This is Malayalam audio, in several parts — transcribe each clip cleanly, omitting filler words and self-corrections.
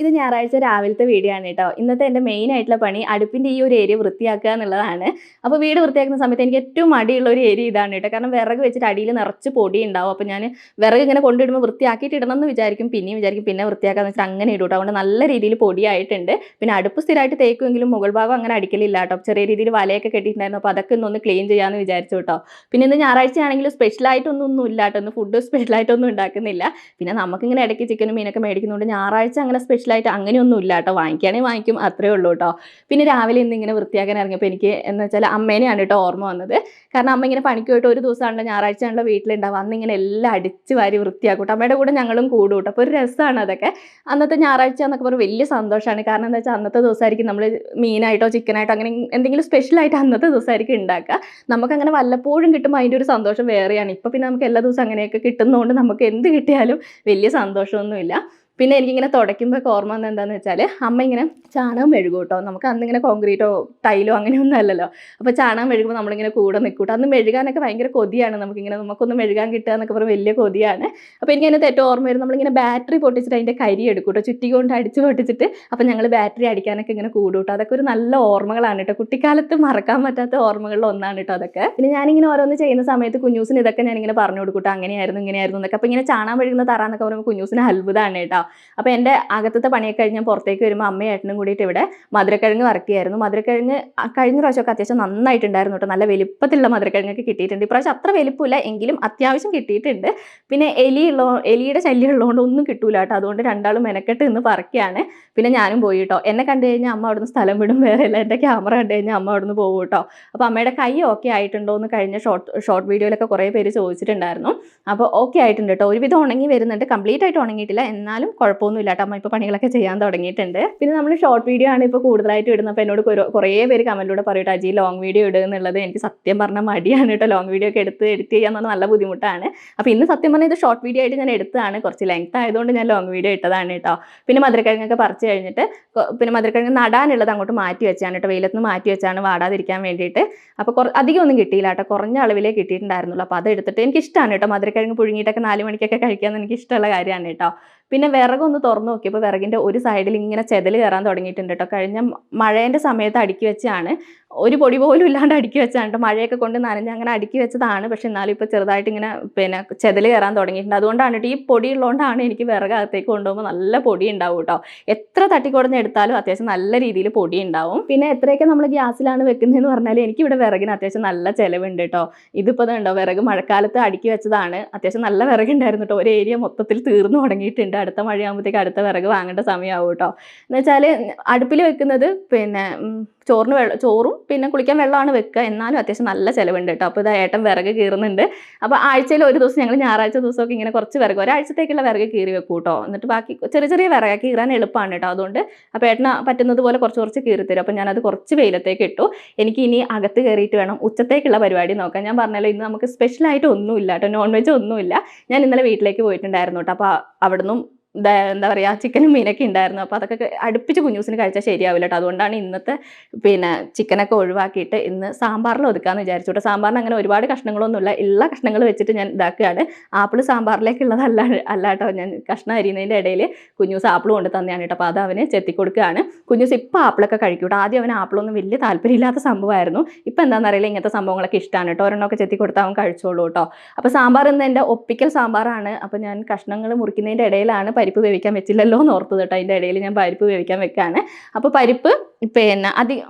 ഇത് ഞായറാഴ്ച രാവിലത്തെ വീഡിയോ ആണ് കേട്ടോ. ഇന്നത്തെ എൻ്റെ മെയിൻ ആയിട്ടുള്ള പണി അടുപ്പിൻ്റെ ഈ ഒരു ഏരിയ വൃത്തിയാക്കുക എന്നുള്ളതാണ്. അപ്പോൾ വീട് വൃത്തിയാക്കുന്ന സമയത്ത് എനിക്ക് ഏറ്റവും മടിയുള്ള ഒരു ഏരിയ ഇതാണ് കേട്ടോ. കാരണം വിറക് വെച്ചിട്ട് അടിയിൽ നിറച്ച് പൊടി ഉണ്ടാവും. അപ്പോൾ ഞാൻ വിറക് ഇങ്ങനെ കൊണ്ടിടുമ്പോൾ വൃത്തിയാക്കിയിട്ട് ഇടണം എന്ന് വിചാരിക്കും. പിന്നെയും വിചാരിക്കും പിന്നെ വൃത്തിയാക്കാന്ന് വെച്ചാൽ അങ്ങനെ ഇടും കേട്ടോ. അതുകൊണ്ട് നല്ല രീതിയിൽ പൊടിയായിട്ടുണ്ട്. പിന്നെ അടുപ്പ് സ്ഥിരമായിട്ട് തേക്കുമെങ്കിലും മുകൾ ഭാഗം അങ്ങനെ അടിക്കലില്ല കേട്ടോ. ചെറിയ രീതിയിൽ വലയൊക്കെ കെട്ടിയിട്ടുണ്ടായിരുന്നു. അപ്പോൾ അതൊക്കെ ഒന്ന് ക്ലീൻ ചെയ്യാമെന്ന് വിചാരിച്ചു കേട്ടോ. പിന്നെ ഇന്ന് ഞായറാഴ്ച ആണെങ്കിലും സ്പെഷ്യലായിട്ടൊന്നും ഇല്ല കേട്ടോ. ഇന്ന് ഫുഡ് സ്പെഷ്യലായിട്ടൊന്നും ഉണ്ടാക്കുന്നില്ല. പിന്നെ നമുക്കിങ്ങനെ ഇടയ്ക്ക് ചിക്കനും മീനൊക്കെ മേടിക്കുന്നതുകൊണ്ട് ഞായറാഴ്ച അങ്ങനെ സ്പെഷ്യലായിട്ട് അങ്ങനെയൊന്നും ഇല്ല കേട്ടോ. വാങ്ങിക്കുകയാണെങ്കിൽ വാങ്ങിക്കും, അത്രേ ഉള്ളൂ കേട്ടോ. പിന്നെ രാവിലെ ഇന്നിങ്ങനെ വൃത്തിയാക്കാൻ ഇറങ്ങിയപ്പോൾ എനിക്ക് എന്ന് വെച്ചാൽ അമ്മേനെയാണ് കേട്ടോ ഓർമ്മ വന്നത്. കാരണം അമ്മ ഇങ്ങനെ പണിക്ക് പോയിട്ട് ഒരു ദിവസമാണല്ലോ ഞായറാഴ്ച ആണല്ലോ വീട്ടിലുണ്ടാവും. അന്ന് ഇങ്ങനെ എല്ലാം അടിച്ച് വാരി വൃത്തിയാക്കും. അമ്മയുടെ കൂടെ ഞങ്ങളും കൂടും കേട്ടോ. അപ്പോൾ ഒരു രസമാണ് അതൊക്കെ. അന്നത്തെ ഞായറാഴ്ച എന്നൊക്കെ പറഞ്ഞാൽ വലിയ സന്തോഷമാണ്. കാരണം എന്താ വെച്ചാൽ അന്നത്തെ ദിവസമായിരിക്കും നമ്മൾ മീനായിട്ടോ ചിക്കനായിട്ടോ അങ്ങനെ എന്തെങ്കിലും സ്പെഷ്യലായിട്ട് അന്നത്തെ ദിവസമായിരിക്കും ഉണ്ടാക്കുക. നമുക്കങ്ങനെ വല്ലപ്പോഴും കിട്ടുമ്പോൾ അതിൻ്റെ ഒരു സന്തോഷം വേറെയാണ്. ഇപ്പോൾ പിന്നെ നമുക്ക് എല്ലാ ദിവസവും അങ്ങനെയൊക്കെ കിട്ടുന്നതുകൊണ്ട് നമുക്ക് എന്ത് കിട്ടിയാലും വലിയ സന്തോഷമൊന്നുമില്ല. പിന്നെ എനിക്കിങ്ങനെ തുടയ്ക്കുമ്പോഴൊക്കെ ഓർമ്മ വന്നത് എന്താണെന്ന് വെച്ചാൽ അമ്മ ഇങ്ങനെ ചാണകം മെഴുകും കേട്ടോ. നമുക്ക് അന്നിങ്ങനെ കോൺക്രീറ്റോ ടൈലോ അങ്ങനെയൊന്നും അല്ലല്ലോ. അപ്പോൾ ചാണകം മെഴുകുമ്പോൾ നമ്മളിങ്ങനെ കൂടെ നിൽക്കും കേട്ടോ. അന്ന് മെഴുകാനൊക്കെ ഭയങ്കര കൊതിയാണ്. നമുക്കൊന്ന് മെഴുകാൻ കിട്ടുക എന്നൊക്കെ പറഞ്ഞാൽ വലിയ കൊതിയാണ്. അപ്പോൾ എനിക്ക് അതിനകത്ത് ഏറ്റവും ഓർമ്മ വരും നമ്മളിങ്ങനെ ബാറ്ററി പൊട്ടിച്ചിട്ട് അതിൻ്റെ കരി എടുക്കും കേട്ടോ. ചുറ്റി കൊണ്ട് അടിച്ച് പൊട്ടിച്ചിട്ട് അപ്പോൾ ഞങ്ങൾ ബാറ്ററി അടിക്കാനൊക്കെ ഇങ്ങനെ കൂടും കേട്ടോ. അതൊക്കെ ഒരു നല്ല ഓർമ്മകളാണ് കേട്ടോ. കുട്ടിക്കാലത്ത് മറക്കാൻ പറ്റാത്ത ഓർമ്മകളിൽ ഒന്നാണ് കേട്ടോ അതൊക്കെ. പിന്നെ ഞാനിങ്ങനെ ഓരോന്ന് ചെയ്യുന്ന സമയത്ത് കുഞ്ഞൂസിന് ഇതൊക്കെ ഞാനിങ്ങനെ പറഞ്ഞു കൊടുക്കും കേട്ടോ. അങ്ങനെയായിരുന്നു ഇങ്ങനെയായിരുന്നു എന്നൊക്കെ. അപ്പോൾ ഇങ്ങനെ ചാണകം മെഴുകുന്ന തറ എന്നൊക്കെ പറയുമ്പോൾ കുഞ്ഞൂസിന് അത്ഭുതമാണ് കേട്ടോ. അപ്പോൾ എൻ്റെ അകത്തത്തെ പണിയൊക്കെ കഴിഞ്ഞ് പുറത്തേക്ക് വരുമ്പോൾ അമ്മയും ഏട്ടനും കൂടിയിട്ട് ഇവിടെ മധുരക്കിഴങ്ങ് വറുക്കുകയായിരുന്നു. മധുരക്കിഴങ്ങ് കഴിഞ്ഞ പ്രാവശ്യമൊക്കെ അത്യാവശ്യം നന്നായിട്ടുണ്ടായിരുന്നു കേട്ടോ. നല്ല വലിപ്പത്തിലുള്ള മധുരക്കിഴങ്ങൊക്കെ കിട്ടിയിട്ടുണ്ട്. ഇപ്രാവശ്യം അത്ര വലിപ്പമില്ല എങ്കിലും അത്യാവശ്യം കിട്ടിയിട്ടുണ്ട്. പിന്നെ എലിയുടെ ശല്യം ഉള്ളതുകൊണ്ട് ഒന്നും കിട്ടൂല കേട്ടോ. അതുകൊണ്ട് രണ്ടാളും മെനക്കെട്ട് നിന്ന് പറിക്കുകയാണ്. പിന്നെ ഞാനും പോയി കേട്ടോ. എന്നെ കണ്ടു കഴിഞ്ഞാൽ അമ്മ അവിടുന്ന് സ്ഥലം വിടും, വേറെയല്ല എൻ്റെ ക്യാമറ കണ്ടു കഴിഞ്ഞാൽ അമ്മ അവിടുന്ന് പോകും കേട്ടോ. അപ്പോൾ അമ്മയുടെ കൈ ഓക്കെ ആയിട്ടുണ്ടോ എന്ന് കഴിഞ്ഞ ഷോർട്ട് വീഡിയോയിലൊക്കെ കുറേ പേര് ചോദിച്ചിട്ടുണ്ടായിരുന്നു. അപ്പോൾ ഓക്കെ ആയിട്ടുണ്ട് കേട്ടോ. ഒരുവിധം ഉണങ്ങി വരുന്നുണ്ട്. കംപ്ലീറ്റ് ആയിട്ട് ഉണങ്ങിയിട്ടില്ല, എന്നാലും കുഴപ്പമൊന്നുമില്ല കേട്ടോ. അമ്മ ഇപ്പോൾ പണികളൊക്കെ ചെയ്യാൻ തുടങ്ങിയിട്ടുണ്ട്. പിന്നെ നമ്മൾ ഷോർട്ട് വീഡിയോ ആണ് ഇപ്പോൾ കൂടുതലായിട്ട് ഇടുന്നത്. അപ്പോൾ എന്നോട് കുറേ പേര് കമൻറ്റിലൂടെ പറയും അജി ലോങ് വീഡിയോ ഇടുക എന്നുള്ളത്. എനിക്ക് സത്യം പറഞ്ഞാൽ മടിയാണ് കേട്ടോ. ലോങ് വീഡിയോ ഒക്കെ എഡിറ്റ് ചെയ്യാൻ പറഞ്ഞാൽ നല്ല ബുദ്ധിമുട്ടാണ്. അപ്പോൾ ഇന്ന് സത്യം പറഞ്ഞാൽ ഇത് ഷോർട്ട് വീഡിയോ ആയിട്ട് ഞാൻ എടുത്തതാണ്. കുറച്ച് ലെങ്ത് ആയതുകൊണ്ട് ഞാൻ ലോങ് വീഡിയോ ഇട്ടതാണ് കേട്ടോ. പിന്നെ മധുരക്കിഴങ്ങൊക്കെ പറിച്ച് കഴിഞ്ഞിട്ട് പിന്നെ മധുരക്കിഴങ്ങ് നടാനുള്ളത് അങ്ങോട്ട് മാറ്റി വെച്ചാണ് കേട്ടോ. വെയിലത്ത് നിന്ന് മാറ്റി വെച്ചാണ് വാടാതിരിക്കാൻ വേണ്ടിയിട്ട്. അപ്പോൾ അധികം ഒന്നും കിട്ടിയില്ല കേട്ടോ. കുറഞ്ഞ അളവിലേ കിട്ടിയിട്ടുണ്ടായിരുന്നുള്ളൂ. അപ്പോൾ അത് എടുത്തിട്ട് എനിക്കിഷ്ടമാണ് കേട്ടോ. മധുരക്കിഴങ്ങ് പുഴുങ്ങിയിട്ടൊക്കെ 4 മണിക്കൊക്കെ കഴിക്കാൻ എനിക്ക് ഇഷ്ടമുള്ള കാര്യമാണ് കേട്ടോ. പിന്നെ വിറകൊന്ന് തുറന്ന് നോക്കിയപ്പോൾ വിറകിൻ്റെ ഒരു സൈഡിൽ ഇങ്ങനെ ചെതൽ കയറാൻ തുടങ്ങിയിട്ടുണ്ട് കേട്ടോ. കഴിഞ്ഞ മഴേൻ്റെ സമയത്ത് അടുക്കി വെച്ചാണ്, ഒരു പൊടി പോലും ഇല്ലാണ്ട് അടുക്കി വെച്ചാണ് കേട്ടോ. മഴയൊക്കെ കൊണ്ട് നനഞ്ഞ് അങ്ങനെ അടുക്കി വെച്ചതാണ്. പക്ഷെ എന്നാലും ഇപ്പോൾ ചെറുതായിട്ട് ഇങ്ങനെ പിന്നെ ചെതൽ കയറാൻ തുടങ്ങിയിട്ടുണ്ട്. അതുകൊണ്ടാണ് കേട്ടോ, ഈ പൊടി ഉള്ളതുകൊണ്ടാണ് എനിക്ക് വിറക് അകത്തേക്ക് കൊണ്ടുപോകുമ്പോൾ നല്ല പൊടി ഉണ്ടാവും കേട്ടോ. എത്ര തട്ടിക്കൊടഞ്ഞ് എടുത്താലും അത്യാവശ്യം നല്ല രീതിയിൽ പൊടി ഉണ്ടാവും. പിന്നെ എത്രയൊക്കെ നമ്മൾ ഗ്യാസിലാണ് വെക്കുന്നതെന്ന് പറഞ്ഞാൽ എനിക്കിവിടെ വിറകിന് അത്യാവശ്യം നല്ല ചിലവുണ്ട് കേട്ടോ. ഇതിപ്പോൾ ഉണ്ടോ, വിറക് മഴക്കാലത്ത് അടുക്കി വെച്ചതാണ്. അത്യാവശ്യം നല്ല വിറകുണ്ടായിരുന്നു കേട്ടോ. ഒരു ഏരിയ മൊത്തത്തിൽ തീർന്നു തുടങ്ങിയിട്ടുണ്ട്. അടുത്ത മഴയാകുമ്പോഴത്തേക്ക് അടുത്ത വിറക് വാങ്ങേണ്ട സമയമാവും കേട്ടോ. എന്ന് വെച്ചാൽ അടുപ്പിൽ വെക്കുന്നത് പിന്നെ ചോറും പിന്നെ കുളിക്കാൻ വെള്ളമാണ് വെക്കുക. എന്നാലും അത്യാവശ്യം നല്ല ചിലവുണ്ട് കേട്ടോ. അപ്പോൾ ഇതാ ഏട്ടൻ വിറക് കീറുന്നുണ്ട്. അപ്പോൾ ആഴ്ചയിൽ ഒരു ദിവസം ഞങ്ങൾ ഞായറാഴ്ച ദിവസമൊക്കെ ഇങ്ങനെ കുറച്ച് വിറക് ഒരാഴ്ചത്തേക്കുള്ള വിറക് കീറി വെക്കും കേട്ടോ. എന്നിട്ട് ബാക്കി ചെറിയ ചെറിയ വിറക് കീറാൻ എളുപ്പമാണ് കേട്ടോ. അതുകൊണ്ട് അപ്പോൾ ഏട്ടന് പറ്റുന്നത് പോലെ കുറച്ച് കീറി തരും. അപ്പോൾ ഞാനത് കുറച്ച് വെയിലത്തേക്ക് ഇട്ടു. എനിക്ക് ഇനി അകത്ത് കയറിയിട്ട് വേണം ഉച്ചത്തേക്കുള്ള പരിപാടി നോക്കാം. ഞാൻ പറഞ്ഞല്ലോ ഇന്ന് നമുക്ക് സ്പെഷ്യലായിട്ട് ഒന്നുമില്ല കേട്ടോ. നോൺ വെജ് ഒന്നുമില്ല. ഞാൻ ഇന്നലെ വീട്ടിലേക്ക് പോയിട്ടുണ്ടായിരുന്നു കേട്ടോ. അപ്പോൾ അവിടുന്ന് എന്താ പറയുക, ചിക്കനും മീനൊക്കെ ഉണ്ടായിരുന്നു. അപ്പോൾ അതൊക്കെ അടുപ്പിച്ച് കുഞ്ഞൂസിന് കഴിച്ചാൽ ശരിയാവില്ല കേട്ടോ. അതുകൊണ്ടാണ് ഇന്നത്തെ പിന്നെ ചിക്കനൊക്കെ ഒഴിവാക്കിയിട്ട് ഇന്ന് സാമ്പാറിൽ ഒതുക്കാമെന്ന് വിചാരിച്ചു കേട്ടോ. സാമ്പാറിന് അങ്ങനെ ഒരുപാട് കഷ്ണങ്ങളൊന്നുമില്ല, ഉള്ള കഷ്ണങ്ങൾ വെച്ചിട്ട് ഞാൻ ഇതാക്കുകയാണ്. ആപ്പിൾ സാമ്പാറിലേക്കുള്ളതല്ല കേട്ടോ. ഞാൻ കഷ്ണം അരിയുന്നതിൻ്റെ ഇടയിൽ കുഞ്ഞൂസ് ആപ്പിൾ കൊണ്ട് തന്നെയാണ് കേട്ടോ. അപ്പോൾ അത് അവന് ചെത്തി കൊടുക്കുകയാണ്. കുഞ്ഞൂസ് ഇപ്പോൾ ആപ്പിളൊക്കെ കഴിക്കും കേട്ടോ. ആദ്യം അവന് ആപ്പിളൊന്നും വലിയ താല്പര്യമില്ലാത്ത സംഭവമായിരുന്നു. ഇപ്പോൾ എന്താണെന്ന് അറിയില്ല, ഇങ്ങനത്തെ സംഭവങ്ങളൊക്കെ ഇഷ്ടമാണ് കേട്ടോ. ഒരെണ്ണമൊക്കെ ചെത്തി കൊടുത്താൽ അവൻ കഴിച്ചോളൂ കേട്ടോ. അപ്പോൾ സാമ്പാർ ഇന്ന് എൻ്റെ ഒപ്പിക്കൽ സാമ്പാറാണ്. അപ്പോൾ ഞാൻ കഷ്ണങ്ങൾ മുറിക്കുന്നതിൻ്റെ ഇടയിലാണ് പരിപ്പ് വേവിക്കാൻ വെച്ചില്ലല്ലോ എന്ന് ഓർത്തത് കേട്ടോ. അതിൻ്റെ ഇടയിൽ ഞാൻ പരിപ്പ് വേവിക്കാൻ വെക്കുകയാണ്. അപ്പോൾ പരിപ്പ് പിന്നെ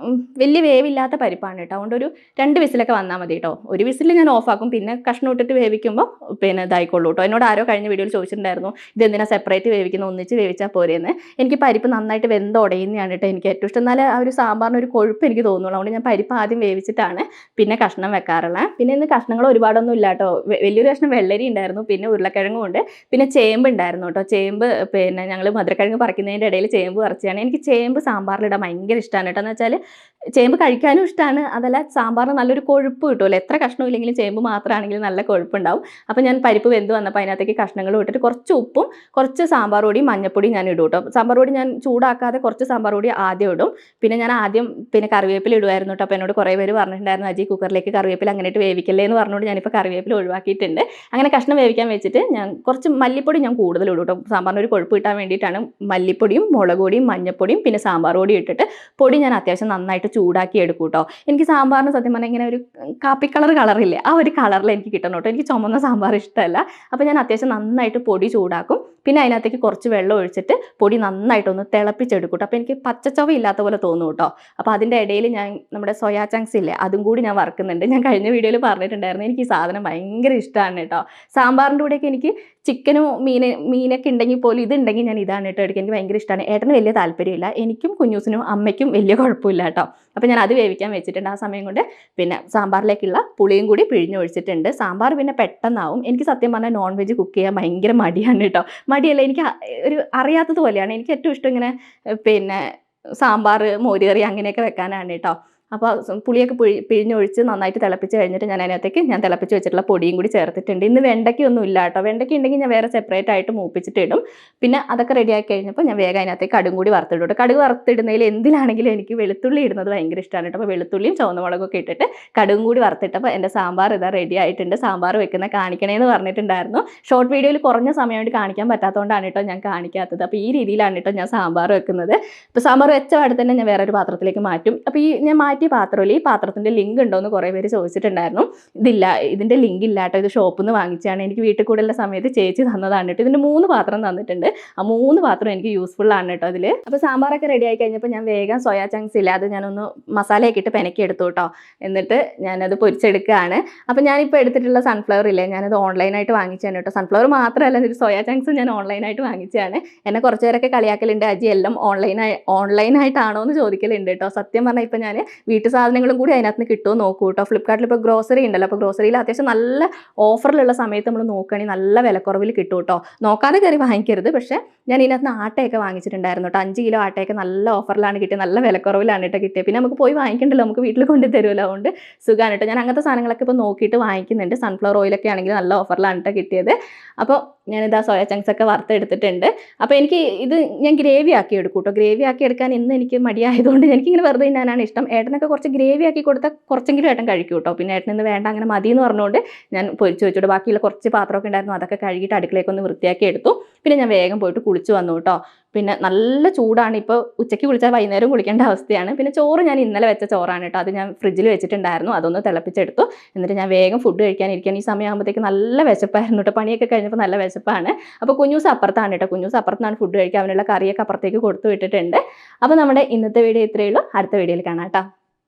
വലിയ വേവില്ലാത്ത പരിപ്പാണ് കേട്ടോ. അതുകൊണ്ട് ഒരു 2 വിസിലൊക്കെ വന്നാൽ മതി കേട്ടോ. ഒരു വിസിൽ ഞാൻ ഓഫാക്കും. പിന്നെ കഷ്ണം ഇട്ടിട്ട് വേവിക്കുമ്പോൾ പിന്നെ ഇതായിക്കൊള്ളൂ കേട്ടോ. എന്നോട് ആരോ കഴിഞ്ഞ വീഡിയോയിൽ ചോദിച്ചിട്ടുണ്ടായിരുന്നു ഇതെന്തിനാ സെപ്പറേറ്റ് വേവിക്കുന്നത്, ഒന്നിച്ച് വേവിച്ചാൽ പോരെയെന്ന്. എനിക്ക് പരിപ്പ് നന്നായിട്ട് വെന്തുടയുന്നതാണ് കേട്ടോ എനിക്ക് ഏറ്റവും ഇഷ്ടം. എന്നാലും ആ ഒരു സാമ്പാറിന് ഒരു കൊഴുപ്പ് എനിക്ക് തോന്നുള്ളൂ. അതുകൊണ്ട് ഞാൻ പരിപ്പ് ആദ്യം വേവിച്ചിട്ടാണ് പിന്നെ കഷ്ണം വെക്കാറുള്ളത്. പിന്നെ ഇന്ന് കഷ്ണങ്ങൾ ഒരുപാടൊന്നും ഇല്ല കേട്ടോ. വലിയൊരു കഷ്ണം വെള്ളരി ഉണ്ടായിരുന്നു, പിന്നെ ഉരുളക്കിഴങ്ങും ഉണ്ട്, പിന്നെ ചേമ്പ് ഉണ്ടായിരുന്നു കേട്ടോ. ചേമ്പ് പിന്നെ ഞങ്ങൾ മധുരക്കിഴങ്ങ് പറിക്കുന്നതിൻ്റെ ഇടയിൽ ചേമ്പ് പറിച്ചാണ്. എനിക്ക് ചേമ്പ് സാമ്പാറിലിടാൻ ഭയങ്കര ഭയങ്കര ഇഷ്ടമാണ് കേട്ടോ. എന്ന് വെച്ചാൽ ചേമ്പ് കഴിക്കാനും ഇഷ്ടമാണ്, അതല്ല സാമ്പാറിന് നല്ലൊരു കൊഴുപ്പ് കിട്ടുമല്ലോ. എത്ര കഷ്ണം ഇല്ലെങ്കിലും ചേമ്പ് മാത്രമാണെങ്കിലും നല്ല കൊഴുപ്പുണ്ടാവും. അപ്പോൾ ഞാൻ പരിപ്പ് വെന്ത് വന്നപ്പോൾ അതിനകത്തേക്ക് കഷ്ണങ്ങൾ ഇട്ടിട്ട് കുറച്ച് ഉപ്പും കുറച്ച് സാമ്പാർ പൊടിയും മഞ്ഞപ്പൊടിയും ഞാൻ ഇടും കേട്ടോ. സാമ്പാർ പൊടി ഞാൻ ചൂടാക്കാതെ കുറച്ച് സാമ്പാർ പൊടി ആദ്യം ഇടും. പിന്നെ ഞാൻ ആദ്യം കറിവേപ്പില ഇടുമായിരുന്നു കേട്ടോ. അപ്പോൾ എന്നോട് കുറേ പേര് പറഞ്ഞിട്ടുണ്ടായിരുന്നു, അജി കുക്കറിലേക്ക് കറിവേപ്പില അങ്ങനെയിട്ട് വേവിക്കല്ലേ എന്ന് പറഞ്ഞുകൊണ്ട് ഞാനിപ്പോൾ കറിവേപ്പില ഒഴിവാക്കിയിട്ടുണ്ട്. അങ്ങനെ കഷ്ണം വേവിക്കാൻ വെച്ചിട്ട് ഞാൻ കുറച്ച് മല്ലിപ്പൊടി ഞാൻ കൂടുതൽ ഇടും കേട്ടോ. സാമ്പാറിന് ഒരു കൊഴുപ്പ് കിട്ടാൻ വേണ്ടിയിട്ടാണ് മല്ലിപ്പൊടിയും മുളക് പൊടിയും മഞ്ഞപ്പൊടിയും പിന്നെ സാമ്പാർ പൊടിയും ഇട്ടിട്ട് പൊടി ഞാൻ അത്യാവശ്യം നന്നായിട്ട് ചൂടാക്കി എടുക്കും കേട്ടോ. എനിക്ക് സാമ്പാറിന് സത്യം പറഞ്ഞാൽ ഇങ്ങനെ ഒരു കാപ്പി കളറില്ലേ, ആ ഒരു കളറിൽ എനിക്ക് കിട്ടണം കേട്ടോ. എനിക്ക് ചുമന്ന സാമ്പാർ ഇഷ്ടമല്ല. അപ്പോൾ ഞാൻ അത്യാവശ്യം നന്നായിട്ട് പൊടി ചൂടാക്കും. പിന്നെ അതിനകത്തേക്ക് കുറച്ച് വെള്ളം ഒഴിച്ചിട്ട് പൊടി നന്നായിട്ടൊന്ന് തിളപ്പിച്ചെടുക്കും കേട്ടോ. അപ്പോൾ എനിക്ക് പച്ചച്ചവ ഇല്ലാത്ത പോലെ തോന്നും കേട്ടോ. അപ്പോൾ അതിൻ്റെ ഇടയിൽ ഞാൻ നമ്മുടെ സോയാ ചങ്ക്സ് ഇല്ലേ, അതും കൂടി ഞാൻ വറുക്കുന്നുണ്ട്. ഞാൻ കഴിഞ്ഞ വീഡിയോയിൽ പറഞ്ഞിട്ടുണ്ടായിരുന്നു, എനിക്ക് ഈ സാധനം ഭയങ്കര ഇഷ്ടമാണ് കേട്ടോ. സാമ്പാറിൻ്റെ കൂടെയൊക്കെ എനിക്ക് ചിക്കനും മീനൊക്കെ ഉണ്ടെങ്കിൽ പോലും ഇതുണ്ടെങ്കിൽ ഞാൻ ഇതാണ് കേട്ടോ എടുക്കുക. എനിക്ക് ഭയങ്കര ഇഷ്ടമാണ്. ഏട്ടന് വലിയ താല്പര്യമില്ല, എനിക്കും കുഞ്ഞൂസിനും അമ്മയ്ക്കും വലിയ കുഴപ്പമില്ല കേട്ടോ. അപ്പോൾ ഞാൻ അത് വേവിക്കാൻ വെച്ചിട്ടുണ്ട്. ആ സമയം കൊണ്ട് പിന്നെ സാമ്പാറിലേക്കുള്ള പുളിയും കൂടി പിഴിഞ്ഞൊഴിച്ചിട്ടുണ്ട്. സാമ്പാർ പിന്നെ പെട്ടെന്നാവും. എനിക്ക് സത്യം പറഞ്ഞാൽ നോൺ വെജ് കുക്ക് ചെയ്യാൻ ഭയങ്കര മടിയാണ് കേട്ടോ. മടിയല്ല, എനിക്ക് ഒരു അറിയാത്തത് പോലെയാണ്. എനിക്ക് ഏറ്റവും ഇഷ്ടം ഇങ്ങനെ സാമ്പാർ, മോരുകറി അങ്ങനെയൊക്കെ വെക്കാനാണ് കേട്ടോ. അപ്പോൾ പുളിയൊക്കെ പിഴിഞ്ഞൊഴിച്ച് നന്നായിട്ട് തിളപ്പിച്ച് കഴിഞ്ഞിട്ട് ഞാൻ അതിനകത്തേക്ക് തിളപ്പിച്ച് വെച്ചിട്ടുള്ള പൊടിയും കൂടി ചേർത്തിട്ടുണ്ട്. ഇന്ന് വെണ്ടയ്ക്കൊന്നും ഇല്ല കേട്ടോ. വെണ്ടയ്ക്ക ഉണ്ടെങ്കിൽ ഞാൻ വേറെ സെപ്പറേറ്റ് ആയിട്ട് മൂപ്പിച്ചിട്ട് ഇടും. പിന്നെ അതൊക്കെ റെഡിയാക്കി കഴിഞ്ഞപ്പോൾ ഞാൻ വേഗം അതിനകത്തേക്ക് കടുകും കൂടി വറുത്തിടും കേട്ടോ. കടുക് വറുത്തിടുന്നതിൽ എന്തിലാണെങ്കിലും എനിക്ക് വെളുത്തുള്ളി ഇടുന്നത് ഭയങ്കര ഇഷ്ടമാണ് കേട്ടോ. അപ്പോൾ വെളുത്തുള്ളിയും ചുവന്ന മുളകൊക്കെ ഇട്ടിട്ട് കടുകും കൂടി വറുത്തിട്ടപ്പോൾ എൻ്റെ സാമ്പാർ ഇതാ റെഡി ആയിട്ടുണ്ട്. സാമ്പാർ വെക്കുന്ന കാണിക്കണേന്ന് പറഞ്ഞിട്ടുണ്ടായിരുന്നു. ഷോർട്ട് വീഡിയോയിൽ കുറഞ്ഞ സമയം കൊണ്ട് കാണിക്കാൻ പറ്റാത്തതുകൊണ്ടാണ് കേട്ടോ ഞാൻ കാണിക്കാത്തത്. അപ്പോൾ ഈ രീതിയിലാണ് കേട്ടോ ഞാൻ സാമ്പാർ വെക്കുന്നത്. ഇപ്പോൾ സാമ്പാർ വെച്ച പാടെ തന്നെ ഞാൻ വേറൊരു പാത്രത്തിലേക്ക് മാറ്റും. അപ്പോൾ ഞാൻ മാറ്റിയ പാത്രമില്ല, ഈ പാത്രത്തിൻ്റെ ലിങ്ക് ഉണ്ടോ എന്ന് കുറേ പേര് ചോദിച്ചിട്ടുണ്ടായിരുന്നു. ഇതിൻ്റെ ലിങ്ക് ഇല്ല കേട്ടോ. ഇത് ഷോപ്പിൽ നിന്ന് വാങ്ങിച്ചാണ്. എനിക്ക് വീട്ടിൽ കൂടുള്ള സമയത്ത് ചേച്ചി തന്നതാണ് കേട്ടോ. ഇതിൻ്റെ 3 പാത്രം തന്നിട്ടുണ്ട്. ആ 3 പാത്രം എനിക്ക് യൂസ്ഫുൾ ആണ് കേട്ടോ അതിൽ. അപ്പോൾ സാമ്പാറൊക്കെ റെഡി ആയി കഴിഞ്ഞപ്പോൾ ഞാൻ വേഗം സോയാ ചങ്ക്സ് ഇല്ല, അത് ഞാനൊന്ന് മസാലയൊക്കെ ഇട്ട് പെനക്കി എടുത്തു കേട്ടോ. എന്നിട്ട് ഞാനത് പൊരിച്ചെടുക്കുകയാണ്. അപ്പോൾ ഞാനിപ്പോൾ എടുത്തിട്ടുള്ള സൺഫ്ലവർ ഇല്ലേ, ഞാനത് ഓൺലൈനായിട്ട് വാങ്ങിച്ചാണ് കേട്ടോ. സൺഫ്ലവർ മാത്രമല്ല, ഇത് സോയാ ചങ്ക്സ് ഞാൻ ഓൺലൈനായിട്ട് വാങ്ങിച്ചതാണ്. എന്നെ കുറച്ച് പേരൊക്കെ കളിയാക്കലുണ്ട്, അജി എല്ലാം ഓൺലൈനായിട്ടാണോ എന്ന് ചോദിക്കലുണ്ട് കേട്ടോ. സത്യം പറഞ്ഞാൽ ഇപ്പോൾ ഞാൻ വീട്ടു സാധനങ്ങളും കൂടി അതിനകത്ത് നിന്ന് കിട്ടുമോ നോക്കൂ കേട്ടോ. ഫ്ലിപ്കാർട്ടിൽ ഇപ്പോൾ ഗ്രോസറി ഉണ്ടല്ലോ. അപ്പോൾ ഗ്രോസറിയിൽ അത്യാവശ്യം നല്ല ഓഫറിലുള്ള സമയത്ത് നമ്മൾ നോക്കുകയാണെങ്കിൽ നല്ല വിലക്കുറവിൽ കിട്ടും കേട്ടോ. നോക്കാതെ കയറി വാങ്ങിക്കരുത്. പക്ഷേ ഞാൻ ഇതിനകത്ത് ആട്ടയൊക്കെ വാങ്ങിച്ചിട്ടുണ്ടായിരുന്നു കേട്ടോ. 5 കിലോ ആട്ടയൊക്കെ നല്ല ഓഫറിലാണ് കിട്ടിയത്, നല്ല വിലക്കുറവിലാണ് കേട്ടോ കിട്ടിയത്. പിന്നെ നമുക്ക് പോയി വാങ്ങിക്കണ്ടല്ലോ, നമുക്ക് വീട്ടിൽ കൊണ്ട് തരുമല്ലോ. അതുകൊണ്ട് സുഖമാണ് കേട്ടോ. ഞാൻ അങ്ങനത്തെ സാധനങ്ങളൊക്കെ ഇപ്പോൾ നോക്കിയിട്ട് വാങ്ങിക്കുന്നുണ്ട്. സൺഫ്ലവർ ഓയിലൊക്കെ ആണെങ്കിൽ നല്ല ഓഫറിലാണ് കേട്ടോ കിട്ടിയത്. അപ്പോൾ ഞാനിതാ സോയ ചങ്ക്സ് ഒക്കെ വറുത്തെടുത്തിട്ടുണ്ട്. അപ്പോൾ എനിക്ക് ഇത് ഞാൻ ഗ്രേവി ആക്കി എടുക്കും കേട്ടോ. ഗ്രേവി ആക്കി എടുക്കാൻ ഇന്ന് എനിക്ക് മടിയായതുകൊണ്ട് എനിക്കിങ്ങനെ വെറുതെ തിന്നാനാണ് ഇഷ്ടം. ഏട്ടനൊക്കെ കുറച്ച് ഗ്രേവി ആക്കി കൊടുത്താൽ കുറച്ചെങ്കിലും ഏട്ടൻ കഴിക്കും കേട്ടോ. പിന്നെ ഏട്ടൻ ഇന്ന് വേണ്ട, അങ്ങനെ മതി എന്ന് പറഞ്ഞുകൊണ്ട് ഞാൻ പൊരിച്ച് വെച്ചിട്ട് ബാക്കിയുള്ള കുറച്ച് പാത്രമൊക്കെ ഉണ്ടായിരുന്നു, അതൊക്കെ കഴുകിയിട്ട് അടുക്കളയൊക്കെ ഒന്ന് വൃത്തിയാക്കി എടുത്തു. പിന്നെ ഞാൻ വേഗം പോയിട്ട് കുളിച്ച് വന്നു കേട്ടോ. പിന്നെ നല്ല ചൂടാണ്. ഇപ്പോൾ ഉച്ചയ്ക്ക് കുളിച്ചാൽ വൈകുന്നേരം കുളിക്കേണ്ട അവസ്ഥയാണ്. പിന്നെ ചോറ് ഞാൻ ഇന്നലെ വെച്ച ചോറാണ് കേട്ടോ. അത് ഞാൻ ഫ്രിഡ്ജിൽ വെച്ചിട്ടുണ്ടായിരുന്നു, അതൊന്ന് തിളപ്പിച്ചെടുത്തു. എന്നിട്ട് ഞാൻ വേഗം ഫുഡ് കഴിക്കാനിരിക്കാൻ. ഈ സമയമാകുമ്പോഴത്തേക്ക് നല്ല വിശപ്പായിരുന്നു കേട്ടോ. പണിയൊക്കെ കഴിഞ്ഞപ്പോൾ നല്ല വിശപ്പാണ്. അപ്പോൾ കുഞ്ഞൂസ് അപ്പുറത്താണ് കേട്ടോ. കുഞ്ഞൂസ് അപ്പുറത്താണ് ഫുഡ് കഴിക്കുക. അവനുള്ള കറിയൊക്കെ അപ്പുറത്തേക്ക് കൊടുത്തു വിട്ടിട്ടുണ്ട്. അപ്പോൾ നമ്മുടെ ഇന്നത്തെ വീഡിയോ ഇത്രയേ ഉള്ളൂ. അടുത്ത വീഡിയോയിൽ കാണാം കേട്ടോ.